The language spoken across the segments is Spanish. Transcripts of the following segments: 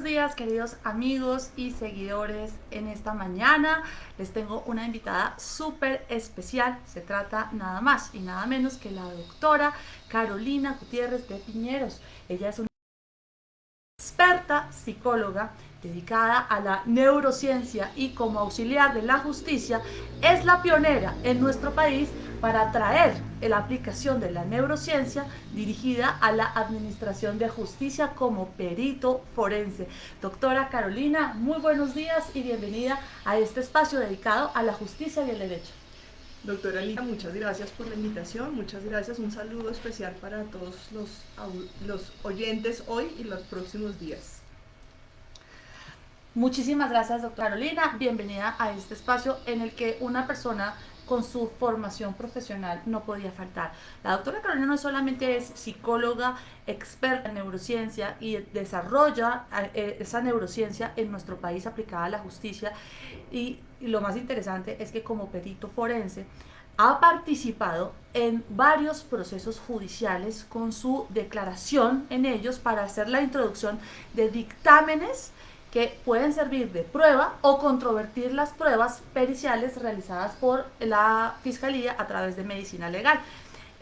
Días, queridos amigos y seguidores. En esta mañana les tengo una invitada súper especial. Se trata nada más y nada menos que la doctora Carolina Gutiérrez de Piñeros. Ella es una experta psicóloga dedicada a la neurociencia y como auxiliar de la justicia es la pionera en nuestro país para traer la aplicación de la neurociencia dirigida a la administración de justicia como perito forense. Doctora Carolina, muy buenos días y bienvenida a este espacio dedicado a la justicia y el derecho. Doctora Lina, muchas gracias por la invitación, muchas gracias, un saludo especial para todos los oyentes hoy y los próximos días. Muchísimas gracias, doctora Carolina. Bienvenida a este espacio en el que una persona con su formación profesional no podía faltar. La doctora Carolina no solamente es psicóloga, experta en neurociencia y desarrolla esa neurociencia en nuestro país aplicada a la justicia y lo más interesante es que como perito forense ha participado en varios procesos judiciales con su declaración en ellos para hacer la introducción de dictámenes que pueden servir de prueba o controvertir las pruebas periciales realizadas por la Fiscalía a través de medicina legal.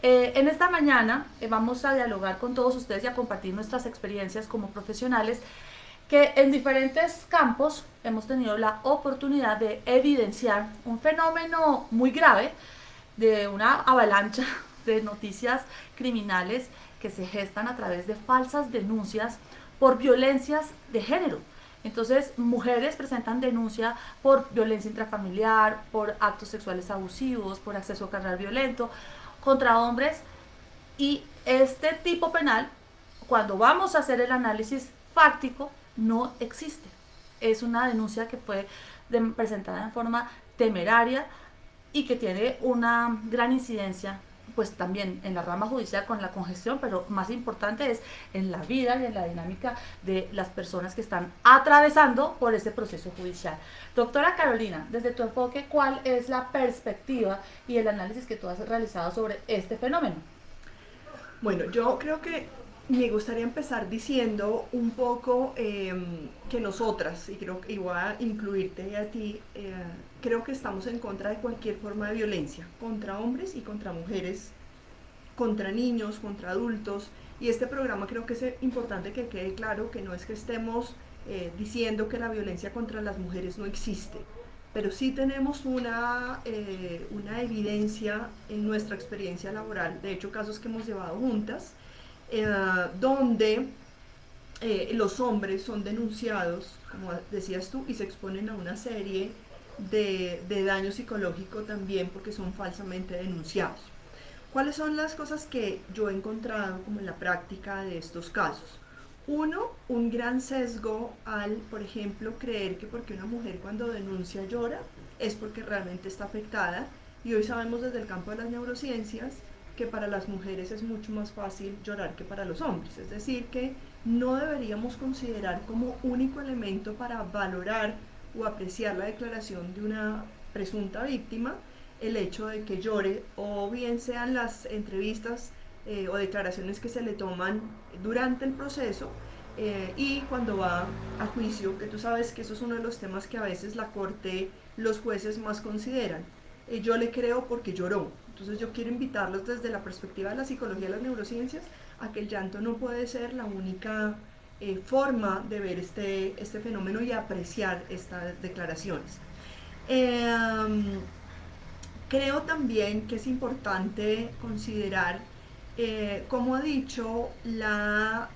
En esta mañana vamos a dialogar con todos ustedes y a compartir nuestras experiencias como profesionales que en diferentes campos hemos tenido la oportunidad de evidenciar un fenómeno muy grave de una avalancha de noticias criminales que se gestan a través de falsas denuncias por violencias de género. Entonces, mujeres presentan denuncia por violencia intrafamiliar, por actos sexuales abusivos, por acceso carnal violento contra hombres y este tipo penal, cuando vamos a hacer el análisis fáctico, no existe. Es una denuncia que fue presentada en forma temeraria y que tiene una gran incidencia pues también en la rama judicial con la congestión, pero más importante es en la vida y en la dinámica de las personas que están atravesando por ese proceso judicial. Doctora Carolina, desde tu enfoque, ¿cuál es la perspectiva y el análisis que tú has realizado sobre este fenómeno? Bueno, yo creo que me gustaría empezar diciendo un poco que nosotras, y creo que voy a incluirte a ti, creo que estamos en contra de cualquier forma de violencia, contra hombres y contra mujeres, contra niños, contra adultos. Y este programa creo que es importante que quede claro que no es que estemos diciendo que la violencia contra las mujeres no existe, pero sí tenemos una evidencia en nuestra experiencia laboral, de hecho casos que hemos llevado juntas, donde los hombres son denunciados, como decías tú, y se exponen a una serie de daño psicológico también porque son falsamente denunciados. ¿Cuáles son las cosas que yo he encontrado como en la práctica de estos casos? Uno, un gran sesgo al, por ejemplo, creer que porque una mujer cuando denuncia llora es porque realmente está afectada. Y hoy sabemos desde el campo de las neurociencias que para las mujeres es mucho más fácil llorar que para los hombres. Es decir, que no deberíamos considerar como único elemento para valorar o apreciar la declaración de una presunta víctima el hecho de que llore, o bien sean las entrevistas o declaraciones que se le toman durante el proceso y cuando va a juicio, que tú sabes que eso es uno de los temas que a veces la corte, los jueces más consideran. Yo le creo porque lloró. Entonces yo quiero invitarlos desde la perspectiva de la psicología y las neurociencias a que el llanto no puede ser la única forma de ver este fenómeno y apreciar estas declaraciones. Eh, Creo también que es importante considerar, como ha dicho la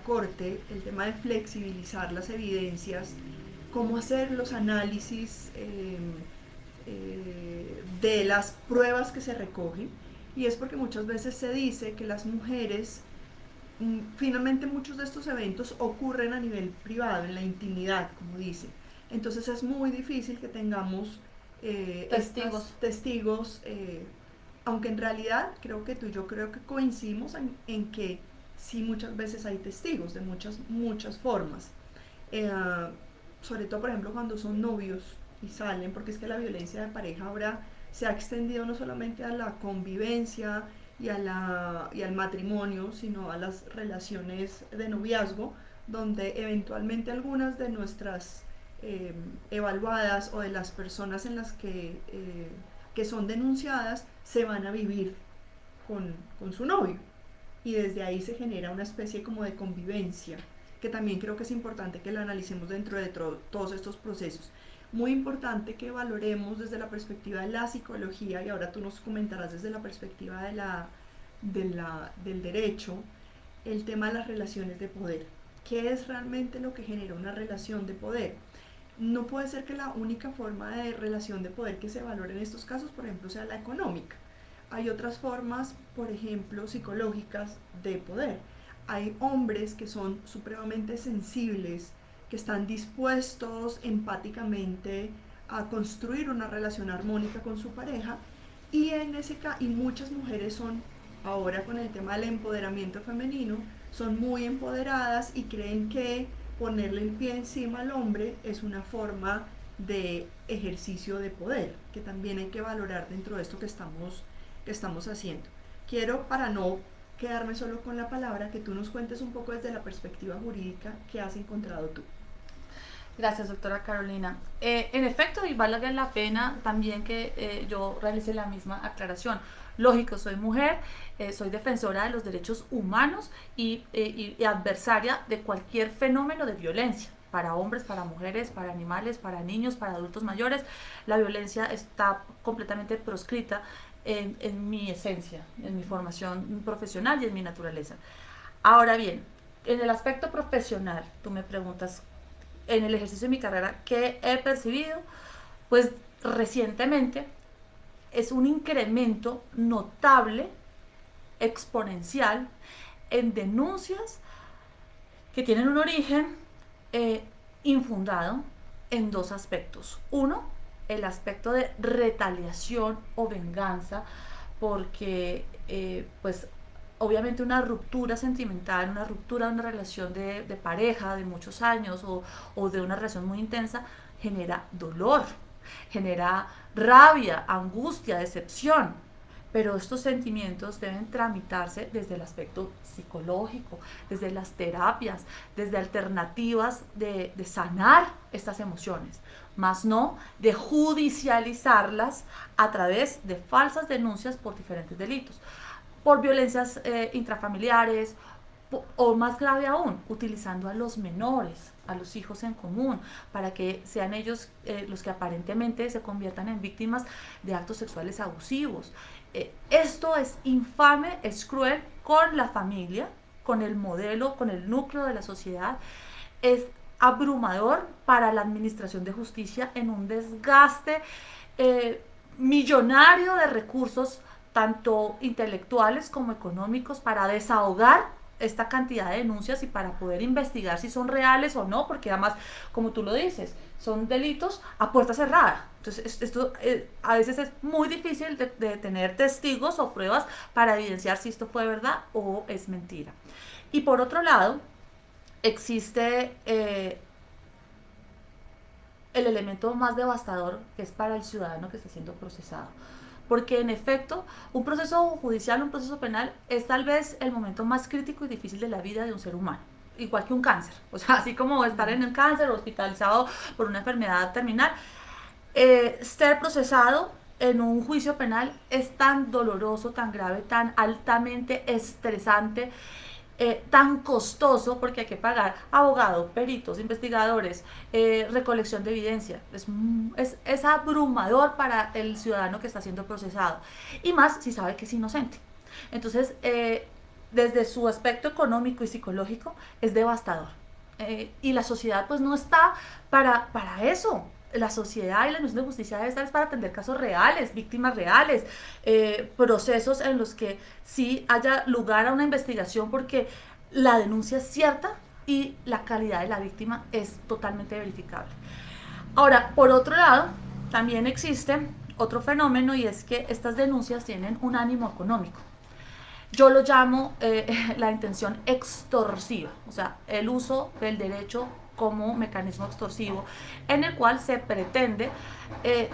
Corte, el tema de flexibilizar las evidencias, cómo hacer los análisis de las pruebas que se recogen. Y es porque muchas veces se dice que las mujeres, finalmente muchos de estos eventos ocurren a nivel privado, en la intimidad, como dice. Entonces es muy difícil que tengamos Testigos. estos testigos, aunque en realidad creo que tú y yo creo que coincidimos en que sí muchas veces hay testigos de muchas formas. Eh, Sobre todo, por ejemplo, cuando son novios y salen, porque es que la violencia de pareja ahora se ha extendido no solamente a la convivencia y al matrimonio, sino a las relaciones de noviazgo, donde eventualmente algunas de nuestras evaluadas o de las personas en las que son denunciadas se van a vivir con su novio, y desde ahí se genera una especie como de convivencia, que también creo que es importante que la analicemos dentro de todos estos procesos. Muy importante que valoremos desde la perspectiva de la psicología, y ahora tú nos comentarás desde la perspectiva del derecho, el tema de las relaciones de poder. ¿Qué es realmente lo que genera una relación de poder? No puede ser que la única forma de relación de poder que se valore en estos casos, por ejemplo, sea la económica. Hay otras formas, por ejemplo, psicológicas de poder. Hay hombres que son supremamente sensibles, que están dispuestos empáticamente a construir una relación armónica con su pareja, y muchas mujeres son, ahora con el tema del empoderamiento femenino, son muy empoderadas y creen que ponerle el pie encima al hombre es una forma de ejercicio de poder, que también hay que valorar dentro de esto que estamos haciendo. Quiero, para no quedarme solo con la palabra, que tú nos cuentes un poco desde la perspectiva jurídica qué has encontrado tú. Gracias, doctora Carolina. En efecto, y vale la pena también que yo realice la misma aclaración. Lógico, soy mujer, soy defensora de los derechos humanos y adversaria de cualquier fenómeno de violencia. Para hombres, para mujeres, para animales, para niños, para adultos mayores. La violencia está completamente proscrita en mi esencia, en mi formación profesional y en mi naturaleza. Ahora bien, en el aspecto profesional, tú me preguntas, en el ejercicio de mi carrera, ¿qué he percibido? Pues recientemente es un incremento notable, exponencial, en denuncias que tienen un origen infundado en dos aspectos. Uno, el aspecto de retaliación o venganza, porque pues obviamente una ruptura sentimental, una ruptura de una relación de pareja de muchos años o de una relación muy intensa genera dolor, genera rabia, angustia, decepción. Pero estos sentimientos deben tramitarse desde el aspecto psicológico, desde las terapias, desde alternativas de sanar estas emociones, más no de judicializarlas a través de falsas denuncias por diferentes delitos, por violencias intrafamiliares, o más grave aún, utilizando a los menores, a los hijos en común, para que sean ellos los que aparentemente se conviertan en víctimas de actos sexuales abusivos. Esto es infame, es cruel con la familia, con el modelo, con el núcleo de la sociedad. Es abrumador para la administración de justicia en un desgaste millonario de recursos, tanto intelectuales como económicos, para desahogar esta cantidad de denuncias y para poder investigar si son reales o no, porque además, como tú lo dices, son delitos a puerta cerrada. Entonces, esto a veces es muy difícil de tener testigos o pruebas para evidenciar si esto fue verdad o es mentira. Y por otro lado, existe el elemento más devastador, que es para el ciudadano que está siendo procesado. Porque en efecto, un proceso judicial, un proceso penal, es tal vez el momento más crítico y difícil de la vida de un ser humano, igual que un cáncer. O sea, así como estar en el cáncer, hospitalizado por una enfermedad terminal, ser procesado en un juicio penal es tan doloroso, tan grave, tan altamente estresante, tan costoso, porque hay que pagar abogados, peritos, investigadores, recolección de evidencia. Es abrumador para el ciudadano que está siendo procesado, y más si sabe que es inocente. Entonces, desde su aspecto económico y psicológico, es devastador. Y la sociedad pues no está para eso. La sociedad y la Administración de Justicia debe estar para atender casos reales, víctimas reales, procesos en los que sí haya lugar a una investigación, porque la denuncia es cierta y la calidad de la víctima es totalmente verificable. Ahora, por otro lado, también existe otro fenómeno, y es que estas denuncias tienen un ánimo económico. Yo lo llamo la intención extorsiva, o sea, el uso del derecho como mecanismo extorsivo, en el cual se pretende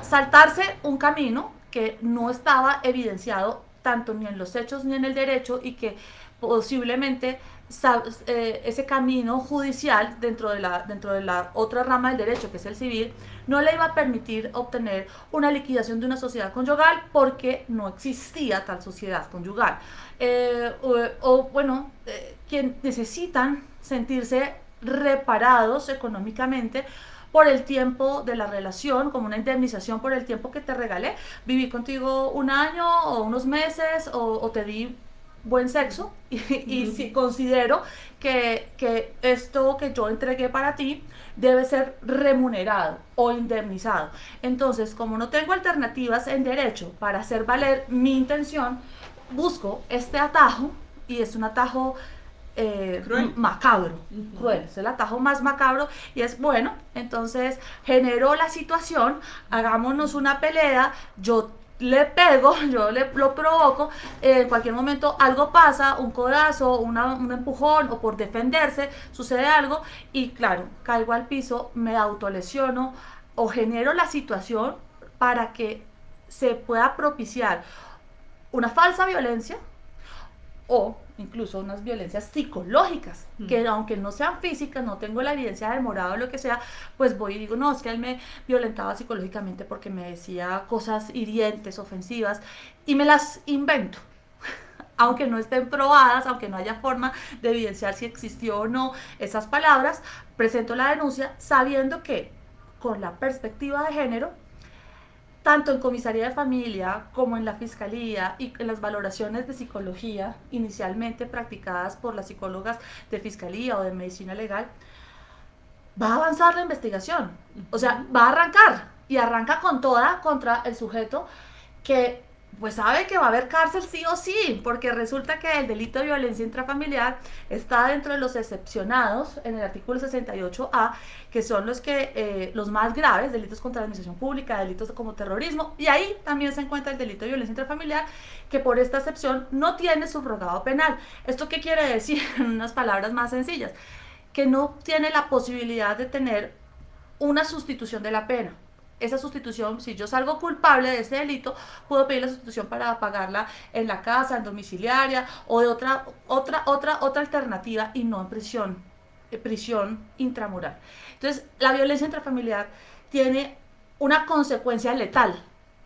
saltarse un camino que no estaba evidenciado tanto ni en los hechos ni en el derecho, y que posiblemente ese camino judicial dentro de la otra rama del derecho, que es el civil, no le iba a permitir obtener una liquidación de una sociedad conyugal porque no existía tal sociedad conyugal. Quien necesitan sentirse reparados económicamente por el tiempo de la relación, como una indemnización por el tiempo que te regalé. Viví contigo un año o unos meses o te di buen sexo y si considero que esto que yo entregué para ti debe ser remunerado o indemnizado. Entonces, como no tengo alternativas en derecho para hacer valer mi intención, busco este atajo, y es un atajo macabro, cruel, es el atajo más macabro, y es bueno, entonces generó la situación, hagámonos una pelea, yo le pego, lo provoco, en cualquier momento algo pasa, un codazo, un empujón, o por defenderse sucede algo, y claro, caigo al piso, me autolesiono o genero la situación para que se pueda propiciar una falsa violencia o incluso unas violencias psicológicas, que aunque no sean físicas, no tengo la evidencia del morado o lo que sea, pues voy y digo, no, es que él me violentaba psicológicamente porque me decía cosas hirientes, ofensivas, y me las invento. Aunque no estén probadas, aunque no haya forma de evidenciar si existió o no esas palabras, presento la denuncia sabiendo que con la perspectiva de género, tanto en comisaría de familia como en la fiscalía y en las valoraciones de psicología inicialmente practicadas por las psicólogas de fiscalía o de medicina legal, va a avanzar la investigación. O sea, va a arrancar, y arranca con toda contra el sujeto que pues sabe que va a haber cárcel sí o sí, porque resulta que el delito de violencia intrafamiliar está dentro de los excepcionados en el artículo 68A, que son los más graves, delitos contra la administración pública, delitos como terrorismo, y ahí también se encuentra el delito de violencia intrafamiliar, que por esta excepción no tiene subrogado penal. ¿Esto qué quiere decir? En unas palabras más sencillas, que no tiene la posibilidad de tener una sustitución de la pena. Esa sustitución, si yo salgo culpable de ese delito, puedo pedir la sustitución para pagarla en la casa, en domiciliaria o de otra alternativa, y no en prisión intramural. Entonces, la violencia intrafamiliar tiene una consecuencia letal,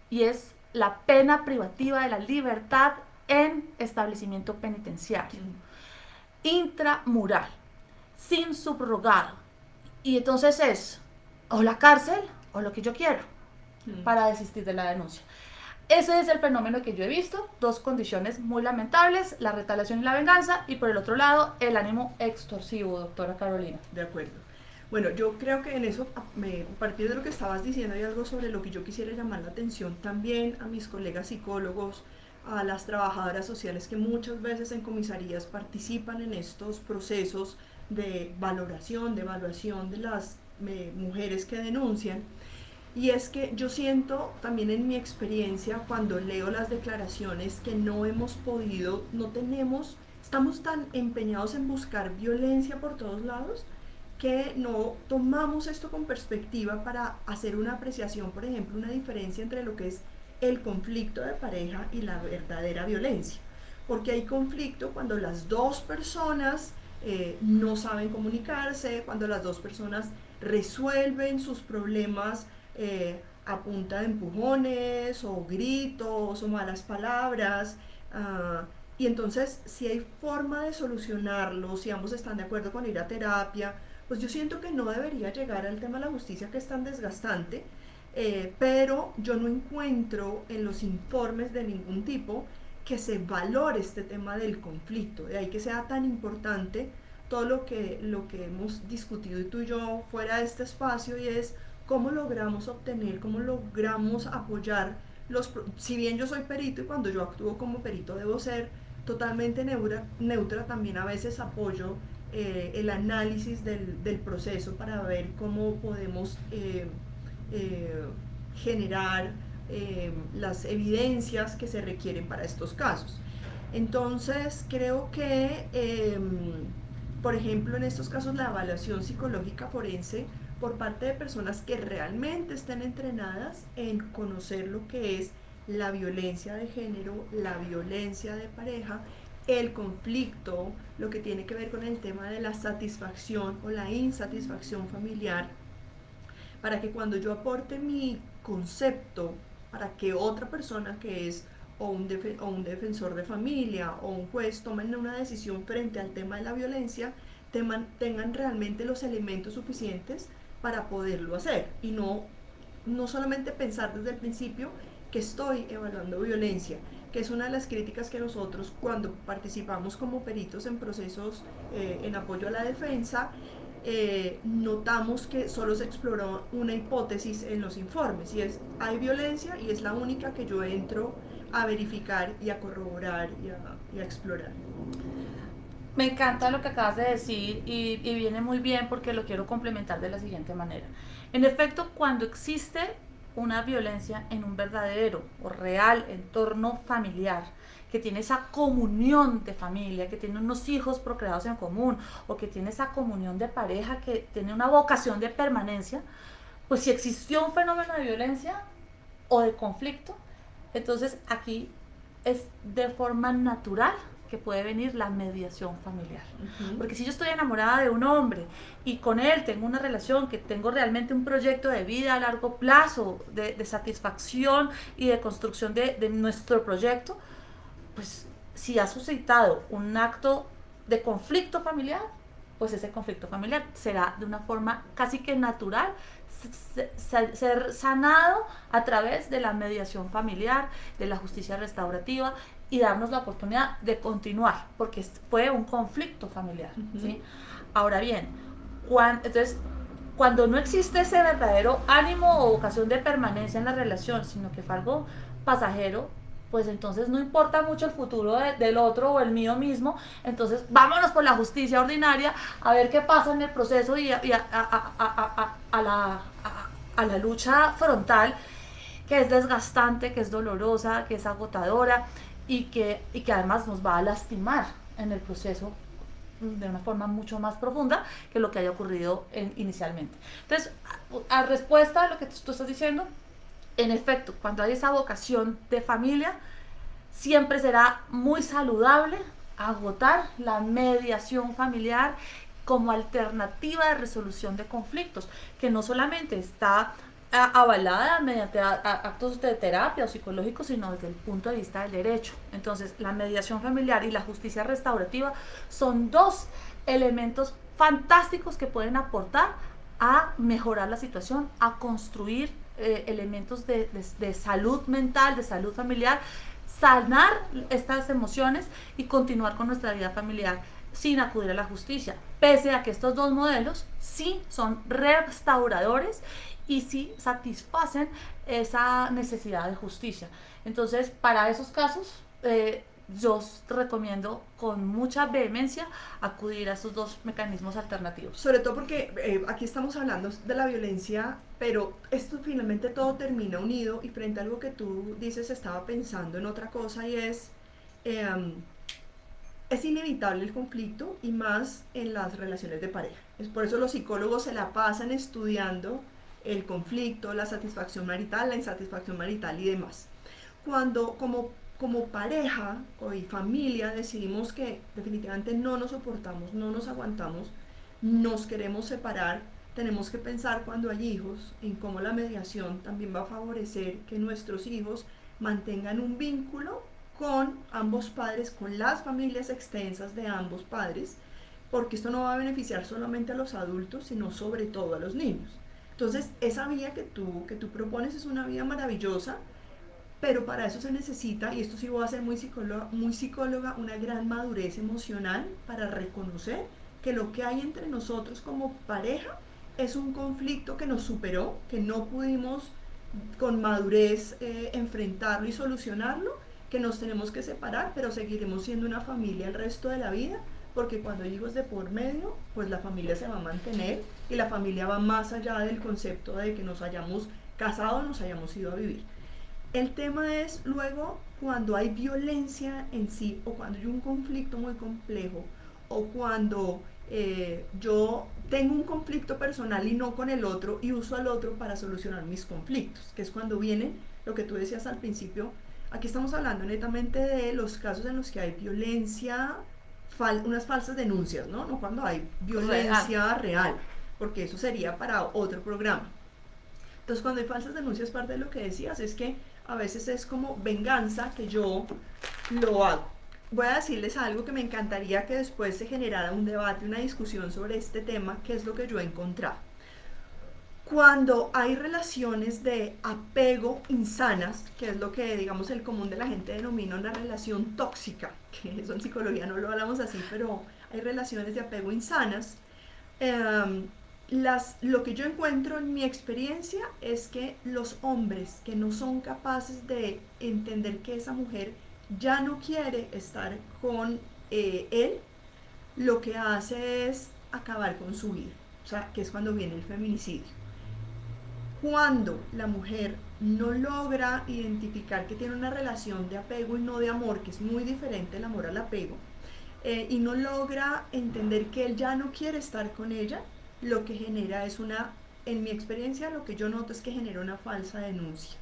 y es la pena privativa de la libertad en establecimiento penitenciario, intramural, sin subrogado. Y entonces es o la cárcel o lo que yo quiero para desistir de la denuncia. Ese es el fenómeno que yo he visto, dos condiciones muy lamentables, la retaliación y la venganza, y por el otro lado, el ánimo extorsivo, doctora Carolina. De acuerdo. Bueno, yo creo que en eso, a partir de lo que estabas diciendo, hay algo sobre lo que yo quisiera llamar la atención también a mis colegas psicólogos, a las trabajadoras sociales que muchas veces en comisarías participan en estos procesos de valoración, de evaluación de las mujeres que denuncian. Y es que yo siento también en mi experiencia, cuando leo las declaraciones, que no hemos podido, estamos tan empeñados en buscar violencia por todos lados, que no tomamos esto con perspectiva para hacer una apreciación, por ejemplo, una diferencia entre lo que es el conflicto de pareja y la verdadera violencia. Porque hay conflicto cuando las dos personas no saben comunicarse, cuando las dos personas resuelven sus problemas a punta de empujones o gritos o malas palabras, y entonces si hay forma de solucionarlo, si ambos están de acuerdo con ir a terapia, pues yo siento que no debería llegar al tema de la justicia, que es tan desgastante, pero yo no encuentro en los informes de ningún tipo que se valore este tema del conflicto, de ahí que sea tan importante todo lo que hemos discutido tú y yo fuera de este espacio, y es cómo logramos obtener, cómo logramos apoyar si bien yo soy perito y cuando yo actúo como perito debo ser totalmente neutra, también a veces apoyo el análisis del proceso para ver cómo podemos generar las evidencias que se requieren para estos casos. Entonces creo que por ejemplo, en estos casos la evaluación psicológica forense por parte de personas que realmente estén entrenadas en conocer lo que es la violencia de género, la violencia de pareja, el conflicto, lo que tiene que ver con el tema de la satisfacción o la insatisfacción familiar, para que cuando yo aporte mi concepto, para que otra persona que es o un defensor de familia o un juez tomen una decisión frente al tema de la violencia, tengan realmente los elementos suficientes para poderlo hacer y no solamente pensar desde el principio que estoy evaluando violencia, que es una de las críticas que nosotros cuando participamos como peritos en procesos en apoyo a la defensa, notamos que solo se exploró una hipótesis en los informes y es hay violencia y es la única que yo entro a verificar y a corroborar y a explorar. Me encanta lo que acabas de decir y viene muy bien porque lo quiero complementar de la siguiente manera. En efecto, cuando existe una violencia en un verdadero o real entorno familiar, que tiene esa comunión de familia, que tiene unos hijos procreados en común o que tiene esa comunión de pareja que tiene una vocación de permanencia, pues si existió un fenómeno de violencia o de conflicto, entonces aquí es de forma natural que puede venir la mediación familiar. Porque si yo estoy enamorada de un hombre y con él tengo una relación, que tengo realmente un proyecto de vida a largo plazo, de satisfacción y de construcción de nuestro proyecto, pues si ha suscitado un acto de conflicto familiar, pues ese conflicto familiar será de una forma casi que natural ser sanado a través de la mediación familiar, de la justicia restaurativa y darnos la oportunidad de continuar, porque fue un conflicto familiar. ¿Sí? Ahora bien, entonces, cuando no existe ese verdadero ánimo o vocación de permanencia en la relación, sino que fue algo pasajero, pues entonces no importa mucho el futuro del otro o el mío mismo, entonces vámonos por la justicia ordinaria a ver qué pasa en el proceso y a la lucha frontal, que es desgastante, que es dolorosa, que es agotadora y que además nos va a lastimar en el proceso de una forma mucho más profunda que lo que haya ocurrido inicialmente. Entonces, a respuesta a lo que tú estás diciendo, en efecto, cuando hay esa vocación de familia, siempre será muy saludable agotar la mediación familiar como alternativa de resolución de conflictos, que no solamente está avalada mediante actos de terapia o psicológicos, sino desde el punto de vista del derecho. Entonces, la mediación familiar y la justicia restaurativa son dos elementos fantásticos que pueden aportar a mejorar la situación, a construir elementos de salud mental, de salud familiar, sanar estas emociones y continuar con nuestra vida familiar sin acudir a la justicia, pese a que estos dos modelos sí son restauradores y sí satisfacen esa necesidad de justicia. Entonces, para esos casos, yo recomiendo con mucha vehemencia acudir a estos dos mecanismos alternativos. Sobre todo porque aquí estamos hablando de la violencia, pero esto finalmente todo termina unido y frente a algo que tú dices estaba pensando en otra cosa y es inevitable el conflicto y más en las relaciones de pareja. Es por eso los psicólogos se la pasan estudiando el conflicto, la satisfacción marital, la insatisfacción marital y demás. Cuando como pareja y familia decidimos que definitivamente no nos soportamos, no nos aguantamos, nos queremos separar, tenemos que pensar cuando hay hijos en cómo la mediación también va a favorecer que nuestros hijos mantengan un vínculo con ambos padres, con las familias extensas de ambos padres, porque esto no va a beneficiar solamente a los adultos, sino sobre todo a los niños. Entonces, esa vía que tú propones es una vía maravillosa, pero para eso se necesita, y esto sí voy a ser muy psicóloga, una gran madurez emocional para reconocer que lo que hay entre nosotros como pareja es un conflicto que nos superó, que no pudimos con madurez enfrentarlo y solucionarlo, que nos tenemos que separar, pero seguiremos siendo una familia el resto de la vida, porque cuando hay hijos de por medio, pues la familia se va a mantener y la familia va más allá del concepto de que nos hayamos casado, nos hayamos ido a vivir. El tema es luego cuando hay violencia en sí o cuando hay un conflicto muy complejo o cuando yo tengo un conflicto personal y no con el otro y uso al otro para solucionar mis conflictos, que es cuando viene lo que tú decías al principio, Aquí estamos hablando netamente de los casos en los que hay violencia, unas falsas denuncias, ¿no? No cuando hay violencia real, porque eso sería para otro programa. Entonces, cuando hay falsas denuncias, parte de lo que decías es que a veces es como venganza que yo lo hago. Voy a decirles algo que me encantaría que después se generara un debate, una discusión sobre este tema, que es lo que yo he encontrado. Cuando hay relaciones de apego insanas, que es lo que digamos el común de la gente denomina una relación tóxica, que eso en psicología no lo hablamos así, pero hay relaciones de apego insanas, lo que yo encuentro en mi experiencia es que los hombres que no son capaces de entender que esa mujer ya no quiere estar con él, lo que hace es acabar con su vida, o sea, que es cuando viene el feminicidio. Cuando la mujer no logra identificar que tiene una relación de apego y no de amor, que es muy diferente el amor al apego, y no logra entender que él ya no quiere estar con ella, lo que genera es en mi experiencia, lo que yo noto es que genera una falsa denuncia.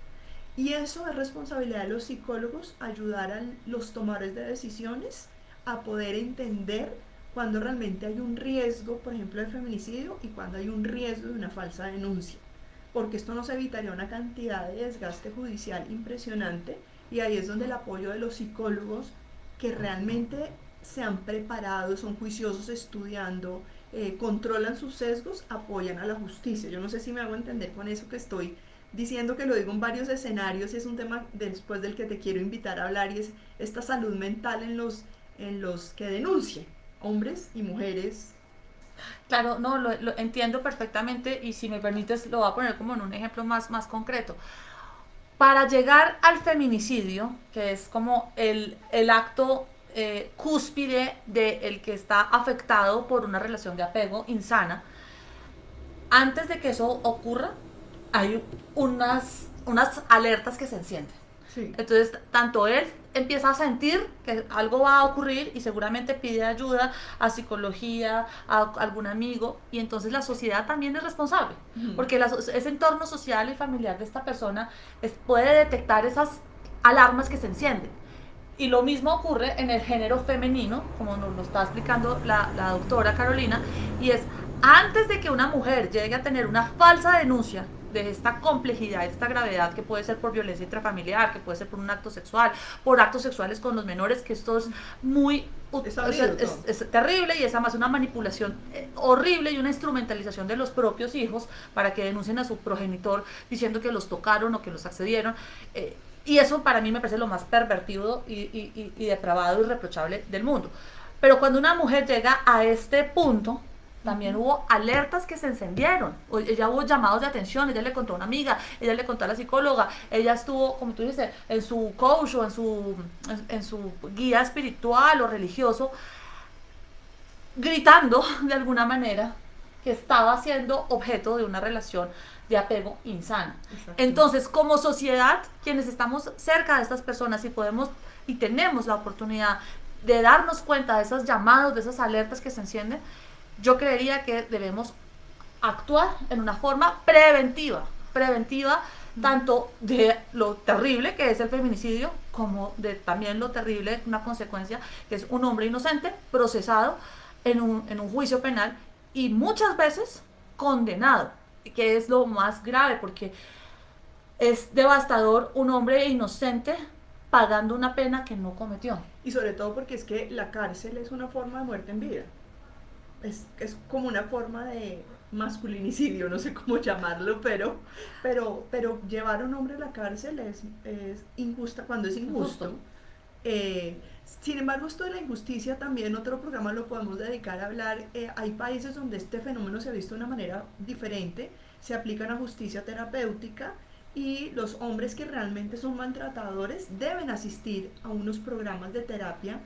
Y eso es responsabilidad de los psicólogos, ayudar a los tomadores de decisiones a poder entender cuando realmente hay un riesgo, por ejemplo, de feminicidio y cuando hay un riesgo de una falsa denuncia. Porque esto nos evitaría una cantidad de desgaste judicial impresionante, y ahí es donde el apoyo de los psicólogos que realmente se han preparado, son juiciosos estudiando, controlan sus sesgos, apoyan a la justicia. Yo no sé si me hago entender con eso que estoy diciendo, que lo digo en varios escenarios, y es un tema después del que te quiero invitar a hablar, y es esta salud mental en los que denuncien, hombres y mujeres. Claro, no, lo entiendo perfectamente y si me permites lo voy a poner como en un ejemplo más concreto. Para llegar al feminicidio, que es como el acto cúspide del que está afectado por una relación de apego insana, antes de que eso ocurra, hay unas alertas que se encienden. Sí. Entonces, tanto él empieza a sentir que algo va a ocurrir y seguramente pide ayuda a psicología, a algún amigo, y entonces la sociedad también es responsable, porque ese entorno social y familiar de esta persona puede detectar esas alarmas que se encienden. Y lo mismo ocurre en el género femenino, como nos lo está explicando la doctora Carolina, y es antes de que una mujer llegue a tener una falsa denuncia de esta complejidad, de esta gravedad, que puede ser por violencia intrafamiliar, que puede ser por un acto sexual, por actos sexuales con los menores, que esto es muy... Es terrible, y es además una manipulación horrible y una instrumentalización de los propios hijos para que denuncien a su progenitor diciendo que los tocaron o que los accedieron. Y eso para mí me parece lo más pervertido y depravado y reprochable del mundo. Pero cuando una mujer llega a este punto, también hubo alertas que se encendieron. Ella hubo llamados de atención, ella le contó a una amiga, ella le contó a la psicóloga, ella estuvo, como tú dices, en su coach o en su guía espiritual o religioso, gritando de alguna manera que estaba siendo objeto de una relación de apego insano. Exacto. Entonces, como sociedad, quienes estamos cerca de estas personas y podemos y tenemos la oportunidad de darnos cuenta de esos llamados, de esas alertas que se encienden, yo creería que debemos actuar en una forma preventiva, tanto de lo terrible que es el feminicidio, como de también lo terrible, una consecuencia, que es un hombre inocente procesado en un juicio penal y muchas veces condenado, que es lo más grave, porque es devastador un hombre inocente pagando una pena que no cometió. Y sobre todo porque es que la cárcel es una forma de muerte en vida. Es como una forma de masculinicidio, no sé cómo llamarlo, pero llevar a un hombre a la cárcel es injusta cuando es injusto. Sin embargo, esto de la injusticia también otro programa lo podemos dedicar a hablar. Hay países donde este fenómeno se ha visto de una manera diferente, se aplica una justicia terapéutica, y los hombres que realmente son maltratadores deben asistir a unos programas de terapia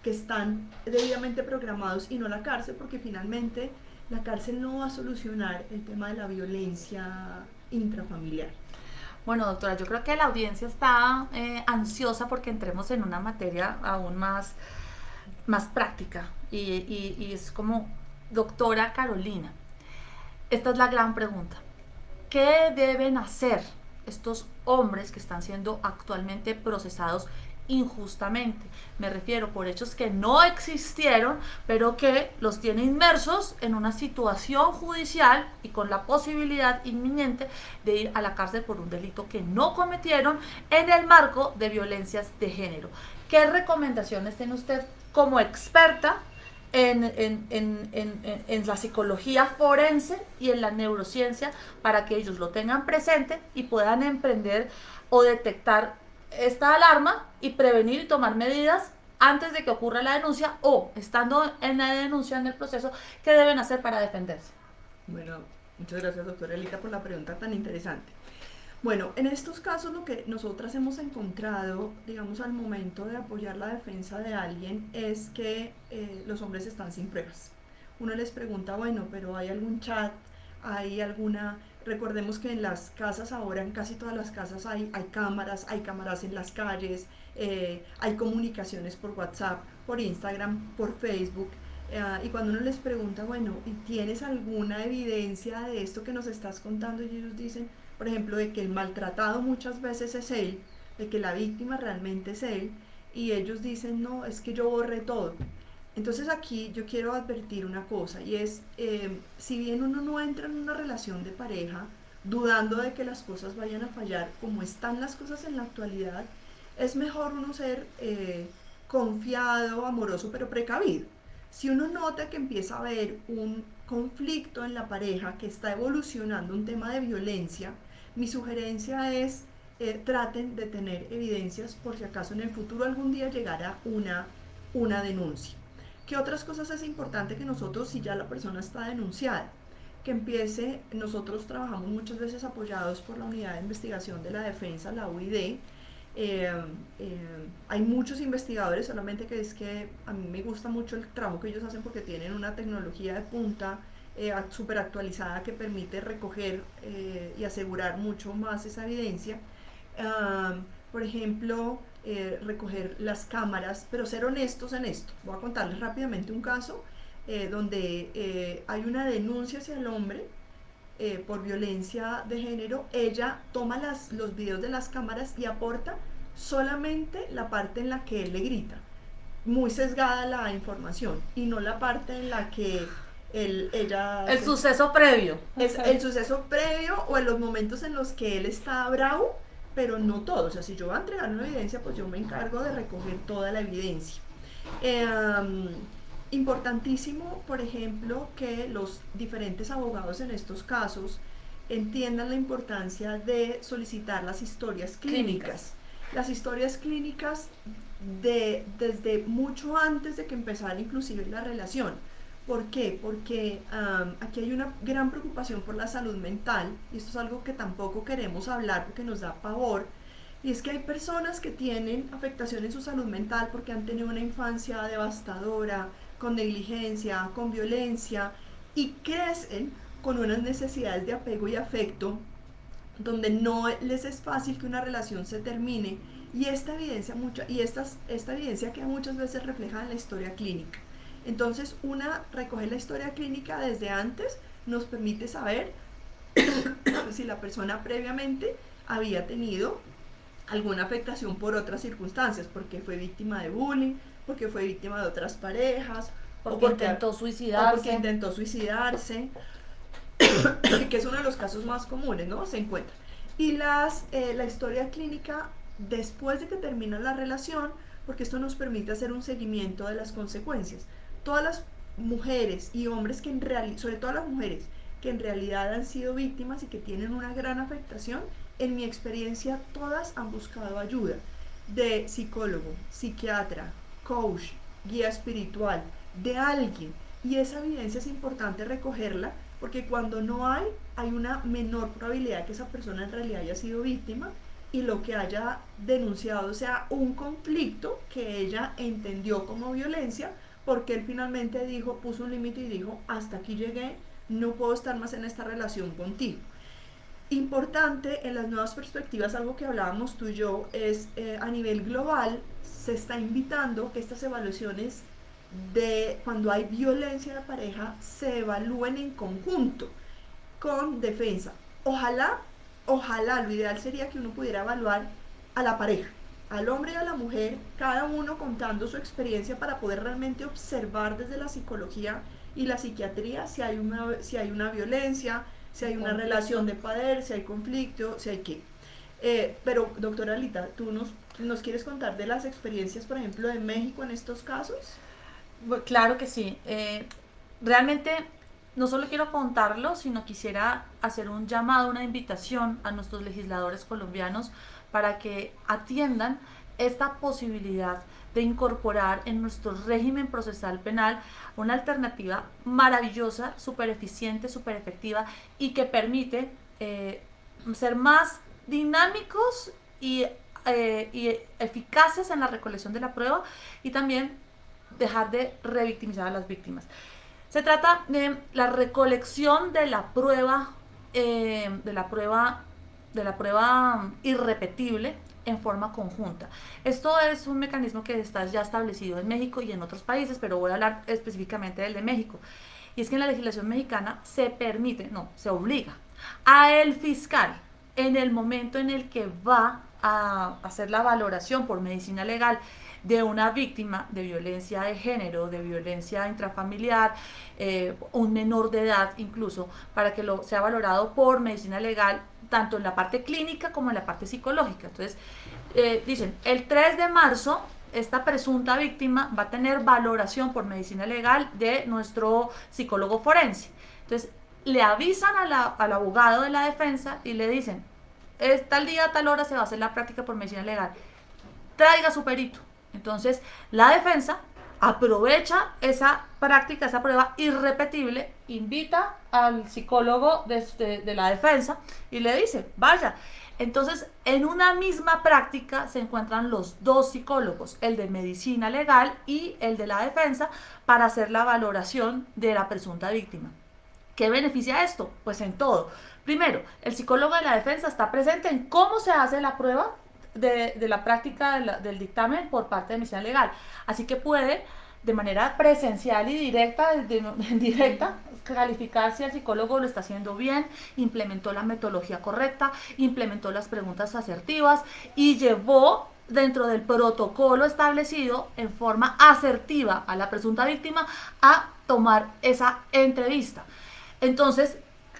que están debidamente programados, y no la cárcel, porque finalmente la cárcel no va a solucionar el tema de la violencia intrafamiliar. Bueno, doctora, yo creo que la audiencia está ansiosa porque entremos en una materia aún más práctica, y es como, doctora Carolina, esta es la gran pregunta: ¿qué deben hacer estos hombres que están siendo actualmente procesados injustamente. Me refiero por hechos que no existieron, pero que los tiene inmersos en una situación judicial y con la posibilidad inminente de ir a la cárcel por un delito que no cometieron en el marco de violencias de género. ¿Qué recomendaciones tiene usted como experta en la psicología forense y en la neurociencia para que ellos lo tengan presente y puedan emprender o detectar esta alarma y prevenir y tomar medidas antes de que ocurra la denuncia o estando en la denuncia en el proceso, qué deben hacer para defenderse? Bueno, muchas gracias, doctora Elita, por la pregunta tan interesante. Bueno, en estos casos lo que nosotras hemos encontrado, digamos, al momento de apoyar la defensa de alguien es que los hombres están sin pruebas. Uno les pregunta, bueno, pero ¿hay algún chat? ¿Hay alguna...? Recordemos que en las casas ahora, en casi todas las casas hay cámaras en las calles, hay comunicaciones por WhatsApp, por Instagram, por Facebook. Y cuando uno les pregunta, bueno, ¿y tienes alguna evidencia de esto que nos estás contando? Y ellos dicen, por ejemplo, de que el maltratado muchas veces es él, de que la víctima realmente es él, y ellos dicen, no, es que yo borré todo. Entonces aquí yo quiero advertir una cosa, y es, si bien uno no entra en una relación de pareja dudando de que las cosas vayan a fallar, como están las cosas en la actualidad, es mejor uno ser confiado, amoroso, pero precavido. Si uno nota que empieza a haber un conflicto en la pareja que está evolucionando, un tema de violencia, mi sugerencia es traten de tener evidencias por si acaso en el futuro algún día llegara una denuncia. ¿Qué otras cosas es importante que nosotros, si ya la persona está denunciada, que empiece? Nosotros trabajamos muchas veces apoyados por la Unidad de Investigación de la Defensa, la UID. Hay muchos investigadores, solamente que es que a mí me gusta mucho el trabajo que ellos hacen porque tienen una tecnología de punta súper actualizada que permite recoger y asegurar mucho más esa evidencia. Por ejemplo, recoger las cámaras, pero ser honestos en esto. Voy a contarles rápidamente un caso donde hay una denuncia hacia el hombre por violencia de género. Ella toma los videos de las cámaras y aporta solamente la parte en la que él le grita. Muy sesgada la información y no la parte en la que ella... El suceso previo. Es el suceso previo o en los momentos en los que él está bravo, pero no todo. O sea, si yo voy a entregar una evidencia, pues yo me encargo de recoger toda la evidencia. Importantísimo, por ejemplo, que los diferentes abogados en estos casos entiendan la importancia de solicitar las historias clínicas. Las historias clínicas desde mucho antes de que empezara inclusive la relación. ¿Por qué? Porque aquí hay una gran preocupación por la salud mental, y esto es algo que tampoco queremos hablar porque nos da pavor, y es que hay personas que tienen afectación en su salud mental porque han tenido una infancia devastadora, con negligencia, con violencia, y crecen con unas necesidades de apego y afecto donde no les es fácil que una relación se termine, y esta evidencia queda muchas veces reflejada en la historia clínica. Entonces, recoger la historia clínica desde antes nos permite saber si la persona previamente había tenido alguna afectación por otras circunstancias, porque fue víctima de bullying, porque fue víctima de otras parejas, porque intentó suicidarse, que es uno de los casos más comunes, ¿no? Se encuentra. Y la historia clínica después de que termina la relación, porque esto nos permite hacer un seguimiento de las consecuencias. Todas las mujeres y hombres sobre todo las mujeres que en realidad han sido víctimas y que tienen una gran afectación, en mi experiencia todas han buscado ayuda de psicólogo, psiquiatra, coach, guía espiritual, de alguien. Y esa evidencia es importante recogerla, porque cuando no hay una menor probabilidad de que esa persona en realidad haya sido víctima y lo que haya denunciado sea un conflicto que ella entendió como violencia, porque él finalmente puso un límite y dijo, hasta aquí llegué, no puedo estar más en esta relación contigo. Importante en las nuevas perspectivas, algo que hablábamos tú y yo, es a nivel global se está invitando que estas evaluaciones de cuando hay violencia de pareja se evalúen en conjunto con defensa. Ojalá ojalá, lo ideal sería que uno pudiera evaluar a la pareja, al hombre y a la mujer, cada uno contando su experiencia para poder realmente observar desde la psicología y la psiquiatría si hay una violencia, si hay una relación de poder, si hay conflicto, si hay qué. Pero, doctora Alita, ¿tú nos quieres contar de las experiencias, por ejemplo, de México en estos casos? Claro que sí. Realmente no solo quiero contarlo, sino quisiera hacer un llamado, una invitación a nuestros legisladores colombianos para que atiendan esta posibilidad de incorporar en nuestro régimen procesal penal una alternativa maravillosa, súper eficiente, súper efectiva y que permite ser más dinámicos y eficaces en la recolección de la prueba y también dejar de revictimizar a las víctimas. Se trata de la recolección de la prueba, de la prueba irrepetible en forma conjunta. Esto es un mecanismo que está ya establecido en México y en otros países, pero voy a hablar específicamente del de México. Y es que en la legislación mexicana se permite, no, se obliga a el fiscal en el momento en el que va a hacer la valoración por medicina legal de una víctima de violencia de género, de violencia intrafamiliar, un menor de edad incluso, para que lo sea valorado por medicina legal, tanto en la parte clínica como en la parte psicológica. Entonces, dicen, el 3 de marzo esta presunta víctima va a tener valoración por medicina legal de nuestro psicólogo forense. Entonces, le avisan al abogado de la defensa y le dicen, tal día, tal hora se va a hacer la práctica por medicina legal, traiga su perito. Entonces, la defensa aprovecha esa práctica, esa prueba irrepetible, invita al psicólogo de la defensa y le dice, vaya. Entonces, en una misma práctica se encuentran los dos psicólogos, el de medicina legal y el de la defensa, para hacer la valoración de la presunta víctima. ¿Qué beneficia esto? Pues en todo. Primero, el psicólogo de la defensa está presente en cómo se hace la prueba de la práctica del dictamen por parte de medicina legal. Así que puede, de manera presencial y directa, calificar si el psicólogo lo está haciendo bien, implementó la metodología correcta, implementó las preguntas asertivas y llevó dentro del protocolo establecido en forma asertiva a la presunta víctima a tomar esa entrevista. Entonces,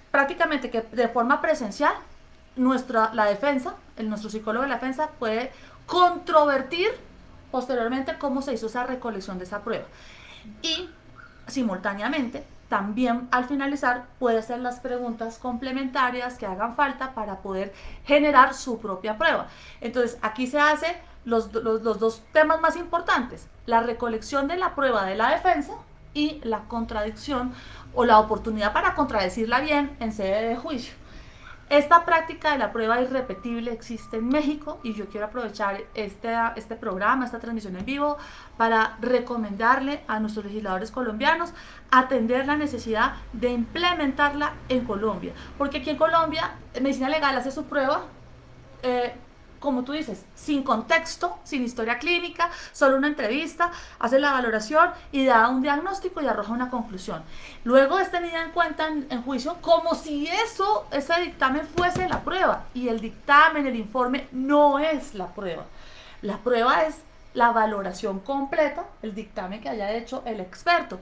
prácticamente que de forma presencial, la defensa, nuestro psicólogo de la defensa puede controvertir posteriormente cómo se hizo esa recolección de esa prueba. Y simultáneamente, también al finalizar, puede hacer las preguntas complementarias que hagan falta para poder generar su propia prueba. Entonces, aquí se hace los dos temas más importantes, la recolección de la prueba de la defensa y la contradicción o la oportunidad para contradecirla bien en sede de juicio. Esta práctica de la prueba irrepetible existe en México y yo quiero aprovechar este programa, esta transmisión en vivo, para recomendarle a nuestros legisladores colombianos atender la necesidad de implementarla en Colombia. Porque aquí en Colombia, medicina legal hace su prueba, como tú dices, sin contexto, sin historia clínica, solo una entrevista, hace la valoración y da un diagnóstico y arroja una conclusión. Luego es tenida en cuenta en juicio como si ese dictamen fuese la prueba. Y el dictamen, el informe, no es la prueba. La prueba es la valoración completa, el dictamen que haya hecho el experto.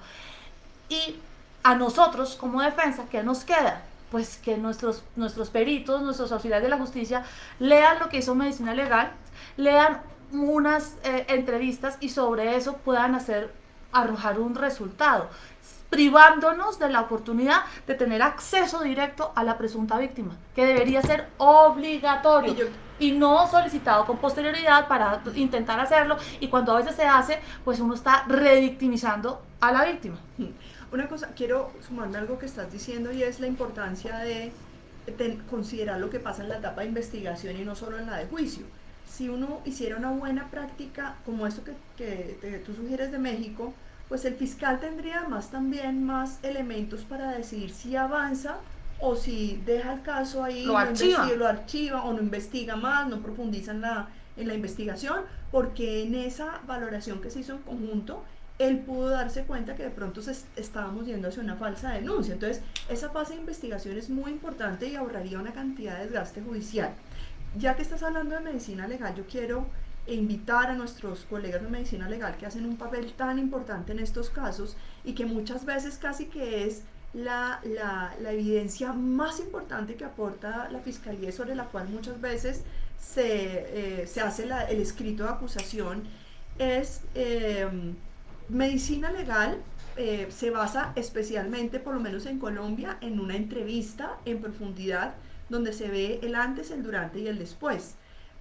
Y a nosotros, como defensa, ¿qué nos queda? Pues que nuestros peritos, nuestros auxiliares de la justicia lean lo que hizo medicina legal, lean unas entrevistas y sobre eso puedan arrojar un resultado, privándonos de la oportunidad de tener acceso directo a la presunta víctima, que debería ser obligatorio y no solicitado con posterioridad para intentar hacerlo, y cuando a veces se hace, pues uno está revictimizando a la víctima. Una cosa, quiero sumarme algo que estás diciendo y es la importancia de considerar lo que pasa en la etapa de investigación y no solo en la de juicio. Si uno hiciera una buena práctica como esto que tú sugieres de México, pues el fiscal tendría además también más elementos para decidir si avanza o si deja el caso ahí, lo archiva o no investiga más, no profundiza en la investigación, porque en esa valoración que se hizo en conjunto, él pudo darse cuenta que de pronto estábamos yendo hacia una falsa denuncia. Entonces, esa fase de investigación es muy importante y ahorraría una cantidad de desgaste judicial. Ya que estás hablando de medicina legal, yo quiero invitar a nuestros colegas de medicina legal que hacen un papel tan importante en estos casos y que muchas veces casi que es la evidencia más importante que aporta la fiscalía y sobre la cual muchas veces se hace el escrito de acusación, es medicina legal. Se basa especialmente, por lo menos en Colombia, en una entrevista en profundidad donde se ve el antes, el durante y el después.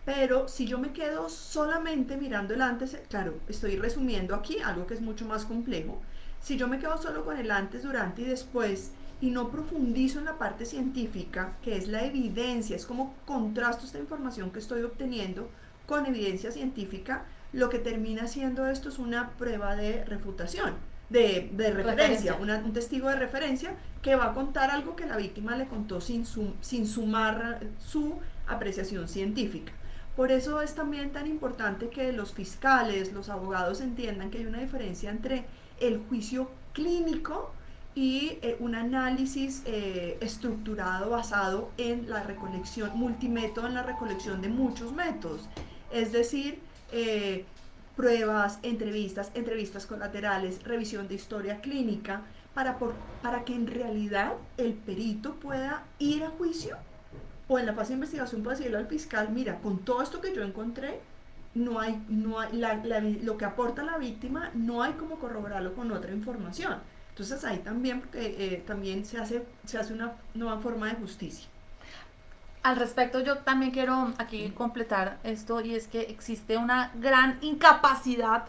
Pero si yo me quedo solamente mirando el antes, claro, estoy resumiendo aquí algo que es mucho más complejo. Si yo me quedo solo con el antes, durante y después y no profundizo en la parte científica, que es la evidencia, es como contrasto esta información que estoy obteniendo con evidencia científica, lo que termina siendo esto es una prueba de refutación, de referencia, un testigo de referencia que va a contar algo que la víctima le contó sin sumar su apreciación científica. Por eso es también tan importante que los fiscales, los abogados entiendan que hay una diferencia entre el juicio clínico y un análisis estructurado basado en la recolección, multimétodo, en la recolección de muchos métodos. Es decir, pruebas, entrevistas colaterales, revisión de historia clínica, para que en realidad el perito pueda ir a juicio o en la fase de investigación pueda decirle al fiscal, mira, con todo esto que yo encontré, no hay lo que aporta la víctima, no hay como corroborarlo con otra información. Entonces ahí también, también se hace una nueva forma de justicia. Al respecto, yo también quiero aquí completar esto, y es que existe una gran incapacidad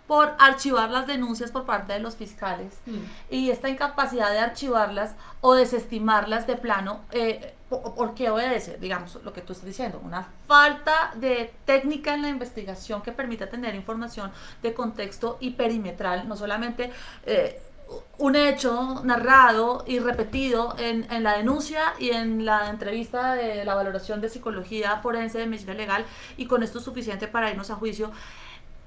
por archivar las denuncias por parte de los fiscales, y esta incapacidad de archivarlas o desestimarlas de plano, ¿por qué obedece? Digamos, lo que tú estás diciendo, una falta de técnica en la investigación que permita tener información de contexto y perimetral, no solamente un hecho narrado y repetido en la denuncia y en la entrevista de la valoración de psicología forense de medicina legal, y con esto es suficiente para irnos a juicio.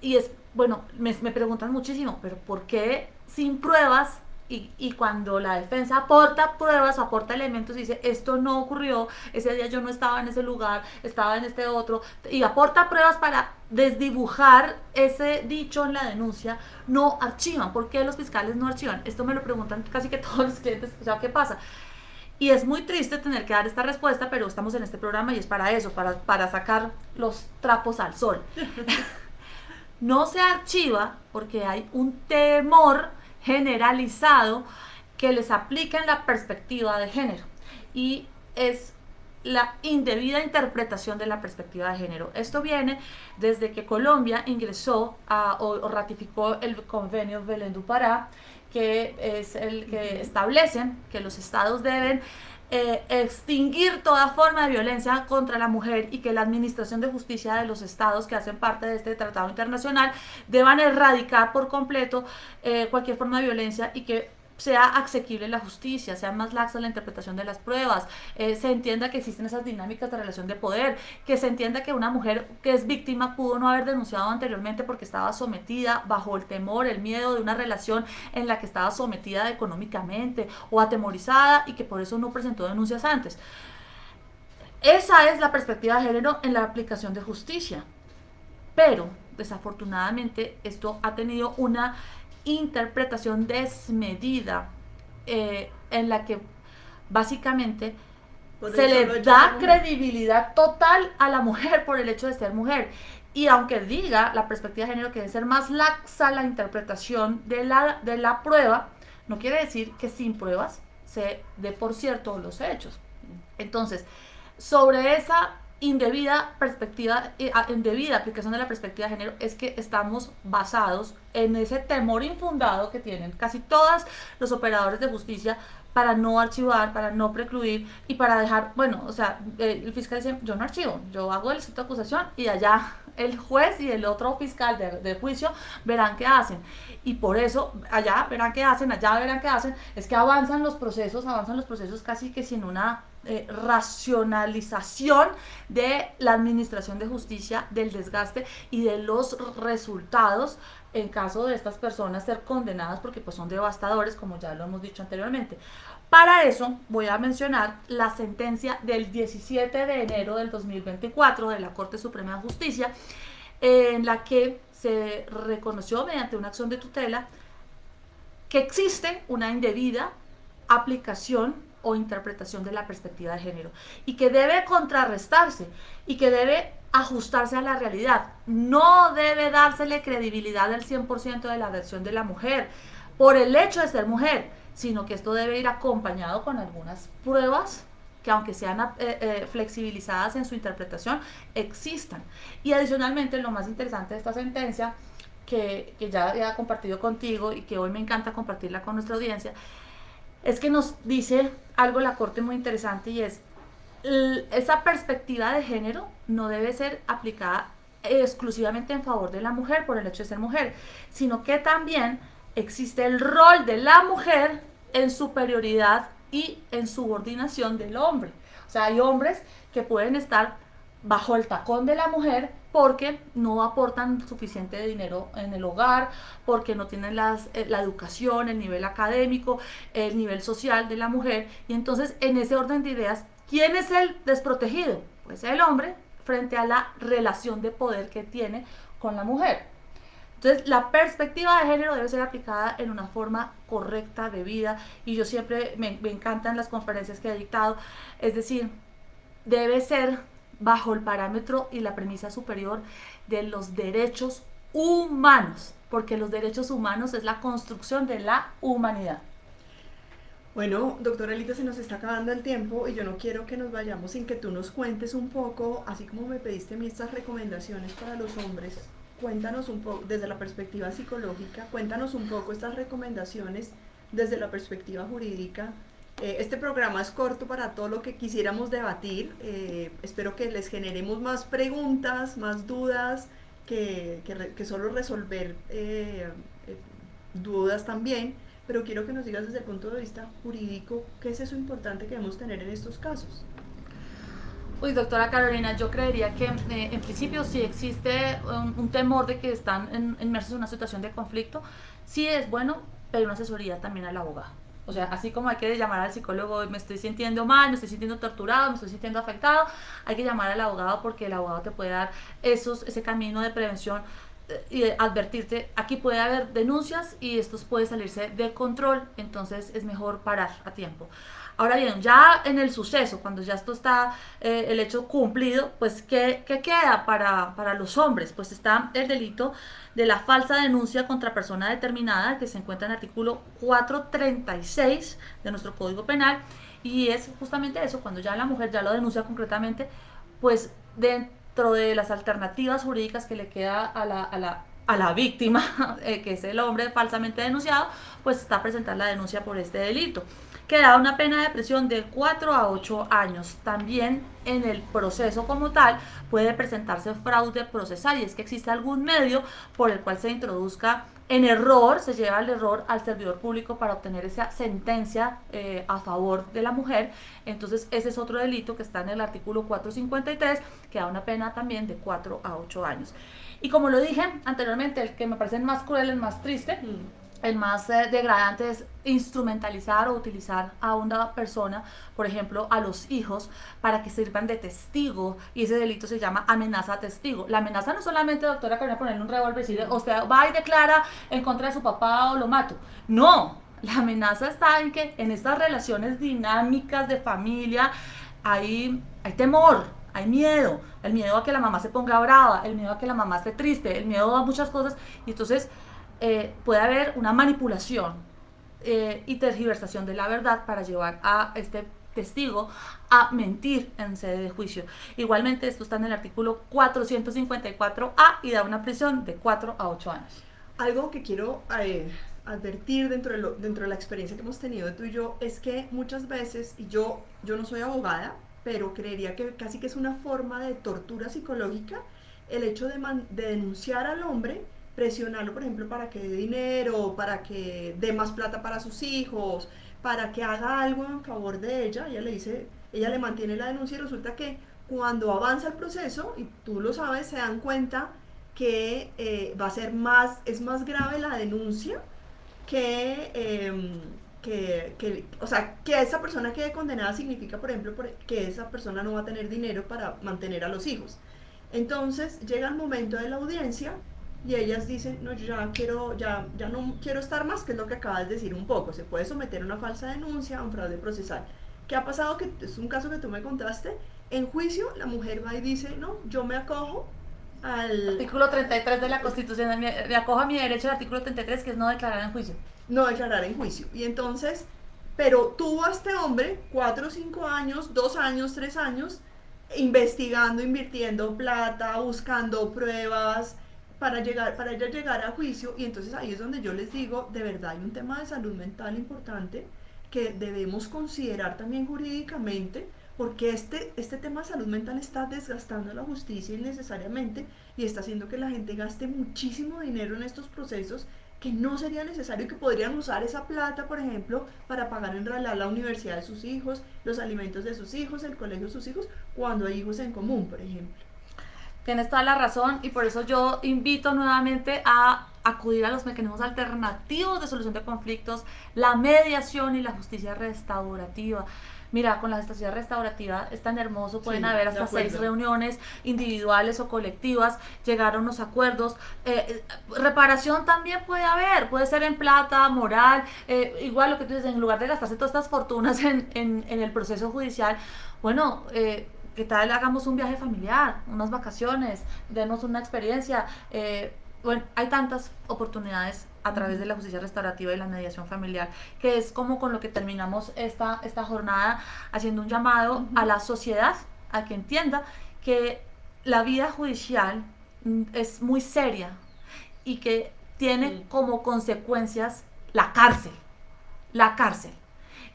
Y es, bueno, me preguntan muchísimo, pero ¿por qué sin pruebas? Y cuando la defensa aporta pruebas, aporta elementos y dice, esto no ocurrió, ese día yo no estaba en ese lugar, estaba en este otro, y aporta pruebas para desdibujar ese dicho en la denuncia, no archivan. ¿Por qué los fiscales no archivan? Esto me lo preguntan casi que todos los clientes, o sea, ¿qué pasa? Y es muy triste tener que dar esta respuesta, pero estamos en este programa y es para eso, para sacar los trapos al sol. No se archiva porque hay un temor generalizado que les aplica en la perspectiva de género, y es la indebida interpretación de la perspectiva de género. Esto viene desde que Colombia ingresó o ratificó el convenio Belén du Pará, que es el que establece que los estados deben extinguir toda forma de violencia contra la mujer, y que la administración de justicia de los estados que hacen parte de este tratado internacional deban erradicar por completo cualquier forma de violencia, y que sea asequible la justicia, sea más laxa la interpretación de las pruebas, se entienda que existen esas dinámicas de relación de poder, que se entienda que una mujer que es víctima pudo no haber denunciado anteriormente porque estaba sometida bajo el temor, el miedo de una relación en la que estaba sometida económicamente o atemorizada, y que por eso no presentó denuncias antes. Esa es la perspectiva de género en la aplicación de justicia, pero desafortunadamente esto ha tenido una interpretación desmedida, en la que básicamente se le da credibilidad total a la mujer por el hecho de ser mujer. Y aunque diga la perspectiva de género que debe ser más laxa la interpretación de la prueba, no quiere decir que sin pruebas se dé por cierto los hechos. Entonces, sobre esa indebida aplicación de la perspectiva de género es que estamos basados en ese temor infundado que tienen casi todos los operadores de justicia para no archivar, para no precluir y para dejar, bueno, o sea, el fiscal dice, yo no archivo, yo hago el escrito de acusación y allá el juez y el otro fiscal de juicio verán qué hacen. Y por eso, allá verán qué hacen, allá verán qué hacen, es que avanzan los procesos casi que sin una racionalización de la administración de justicia, del desgaste y de los resultados en caso de estas personas ser condenadas, porque pues son devastadores, como ya lo hemos dicho anteriormente. Para eso voy a mencionar la sentencia del 17 de enero del 2024 de la Corte Suprema de Justicia, en la que se reconoció mediante una acción de tutela que existe una indebida aplicación o interpretación de la perspectiva de género y que debe contrarrestarse y que debe ajustarse a la realidad. No debe dársele credibilidad al 100% de la versión de la mujer por el hecho de ser mujer, sino que esto debe ir acompañado con algunas pruebas que, aunque sean flexibilizadas en su interpretación, existan. Y adicionalmente, lo más interesante de esta sentencia, que ya he compartido contigo y que hoy me encanta compartirla con nuestra audiencia, es que nos dice algo la Corte muy interesante, y es esa perspectiva de género no debe ser aplicada exclusivamente en favor de la mujer por el hecho de ser mujer, sino que también existe el rol de la mujer en superioridad y en subordinación del hombre. O sea, hay hombres que pueden estar bajo el tacón de la mujer porque no aportan suficiente dinero en el hogar, porque no tienen la educación, el nivel académico, el nivel social de la mujer. Y entonces, en ese orden de ideas, ¿quién es el desprotegido? Pues el hombre, frente a la relación de poder que tiene con la mujer. Entonces, la perspectiva de género debe ser aplicada en una forma correcta de vida, y yo siempre me encantan las conferencias que he dictado, es decir, debe ser bajo el parámetro y la premisa superior de los derechos humanos, porque los derechos humanos es la construcción de la humanidad. Bueno, doctora Elita, se nos está acabando el tiempo y yo no quiero que nos vayamos sin que tú nos cuentes un poco, así como me pediste a mí estas recomendaciones para los hombres. Cuéntanos un poco, desde la perspectiva psicológica, cuéntanos un poco estas recomendaciones desde la perspectiva jurídica. Este programa es corto para todo lo que quisiéramos debatir. Espero que les generemos más preguntas, más dudas, que solo resolver dudas también. Pero quiero que nos digas desde el punto de vista jurídico, ¿qué es eso importante que debemos tener en estos casos? Uy, doctora Carolina, yo creería que en principio si existe un temor de que están inmersos en una situación de conflicto, sí es bueno pedir una asesoría también al abogado. O sea, así como hay que llamar al psicólogo, me estoy sintiendo mal, me estoy sintiendo torturado, me estoy sintiendo afectado, hay que llamar al abogado, porque el abogado te puede dar ese camino de prevención y advertirte, aquí puede haber denuncias y esto puede salirse de control, entonces es mejor parar a tiempo. Ahora bien, ya en el suceso, cuando ya esto está, el hecho cumplido, pues ¿qué queda para los hombres? Pues está el delito de la falsa denuncia contra persona determinada, que se encuentra en el artículo 436 de nuestro Código Penal, y es justamente eso, cuando ya la mujer ya lo denuncia concretamente, pues dentro de las alternativas jurídicas que le queda a la víctima, que es el hombre falsamente denunciado, pues está a presentar la denuncia por este delito, que da una pena de prisión de 4 a 8 años. También en el proceso como tal puede presentarse fraude procesal, y es que existe algún medio por el cual se introduzca en error, se lleva el error al servidor público para obtener esa sentencia a favor de la mujer. Entonces ese es otro delito que está en el artículo 453, que da una pena también de 4 a 8 años. Y como lo dije anteriormente, el que me parece el más cruel, el más triste, el más degradante es instrumentalizar o utilizar a una persona, por ejemplo a los hijos, para que sirvan de testigo, y ese delito se llama amenaza a testigo. La amenaza no solamente, doctora, que voy a ponerle un revólver y decir, usted va y declara en contra de su papá o lo mato. No, la amenaza está en que en estas relaciones dinámicas de familia hay temor, hay miedo, el miedo a que la mamá se ponga brava, el miedo a que la mamá esté triste, el miedo a muchas cosas, y entonces puede haber una manipulación y tergiversación de la verdad para llevar a este testigo a mentir en sede de juicio. Igualmente, esto está en el artículo 454A y da una prisión de 4 a 8 años. Algo que quiero advertir dentro de la experiencia que hemos tenido tú y yo es que muchas veces, y yo no soy abogada, pero creería que casi que es una forma de tortura psicológica, el hecho de denunciar al hombre, presionarlo, por ejemplo, para que dé dinero, para que dé más plata para sus hijos, para que haga algo en favor de ella. Ella le dice, ella le mantiene la denuncia y resulta que cuando avanza el proceso, y tú lo sabes, se dan cuenta que va a ser más, es más grave la denuncia que, o sea, que esa persona quede condenada significa, por ejemplo, que esa persona no va a tener dinero para mantener a los hijos. Entonces llega el momento de la audiencia y ellas dicen, no, yo ya no quiero estar más, que es lo que acabas de decir un poco, se puede someter a una falsa denuncia, a un fraude procesal. ¿Qué ha pasado? Que es un caso que tú me contaste, en juicio la mujer va y dice, no, yo me acojo al Artículo 33 de la Constitución, me acojo a mi derecho al artículo 33, que es no declarar en juicio. no declarar en juicio. Y entonces, pero tuvo a este hombre 4 o 5 años, 2 años, 3 años, investigando, invirtiendo plata, buscando pruebas para ella llegar a juicio. Y entonces ahí es donde yo les digo, de verdad hay un tema de salud mental importante que debemos considerar también jurídicamente, porque este tema de salud mental está desgastando la justicia innecesariamente y está haciendo que la gente gaste muchísimo dinero en estos procesos que no sería necesario, que podrían usar esa plata, por ejemplo, para pagar en realidad la universidad de sus hijos, los alimentos de sus hijos, el colegio de sus hijos, cuando hay hijos en común, por ejemplo. Tienes toda la razón y por eso yo invito nuevamente a acudir a los mecanismos alternativos de solución de conflictos, la mediación y la justicia restaurativa. Mira, con la justicia restaurativa es tan hermoso, pueden Sí, haber de hasta 6 acuerdo. reuniones individuales o colectivas, llegar a unos acuerdos. Reparación también puede haber, puede ser en plata, moral, igual lo que tú dices, en lugar de gastarse todas estas fortunas en el proceso judicial, bueno, ¿qué tal hagamos un viaje familiar, unas vacaciones, denos una experiencia? Bueno, hay tantas oportunidades a través de la justicia restaurativa y la mediación familiar, que es como con lo que terminamos esta jornada, haciendo un llamado a la sociedad a que entienda que la vida judicial es muy seria y que tiene como consecuencias la cárcel. La cárcel.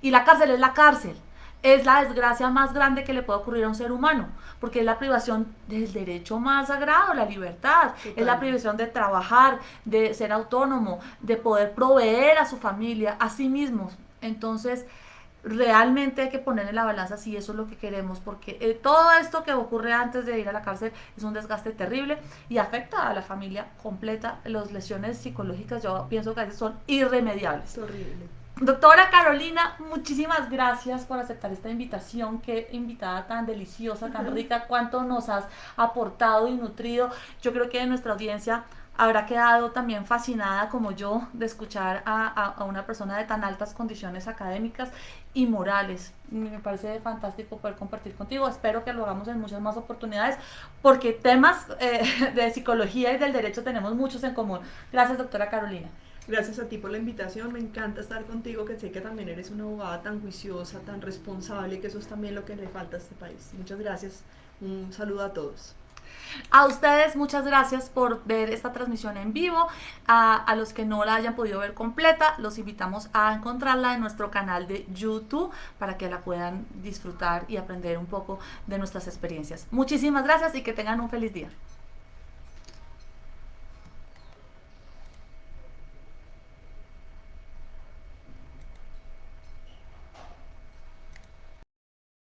Y la cárcel es la cárcel. Es la desgracia más grande que le puede ocurrir a un ser humano, porque es la privación del derecho más sagrado, la libertad. Total. Es la privación de trabajar, de ser autónomo, de poder proveer a su familia, a sí mismos. Entonces, realmente hay que poner en la balanza si eso es lo que queremos, porque todo esto que ocurre antes de ir a la cárcel es un desgaste terrible y afecta a la familia completa. Las lesiones psicológicas yo pienso que a veces son irremediables. Es horrible. Doctora Carolina, muchísimas gracias por aceptar esta invitación. Qué invitada tan deliciosa, tan rica, cuánto nos has aportado y nutrido. Yo creo que nuestra audiencia habrá quedado también fascinada como yo de escuchar a una persona de tan altas condiciones académicas y morales. Me parece fantástico poder compartir contigo. Espero que lo hagamos en muchas más oportunidades, porque temas de psicología y del derecho tenemos muchos en común. Gracias, doctora Carolina. Gracias a ti por la invitación, me encanta estar contigo, que sé que también eres una abogada tan juiciosa, tan responsable, que eso es también lo que le falta a este país. Muchas gracias, un saludo a todos. A ustedes muchas gracias por ver esta transmisión en vivo. A los que no la hayan podido ver completa, los invitamos a encontrarla en nuestro canal de YouTube para que la puedan disfrutar y aprender un poco de nuestras experiencias. Muchísimas gracias y que tengan un feliz día.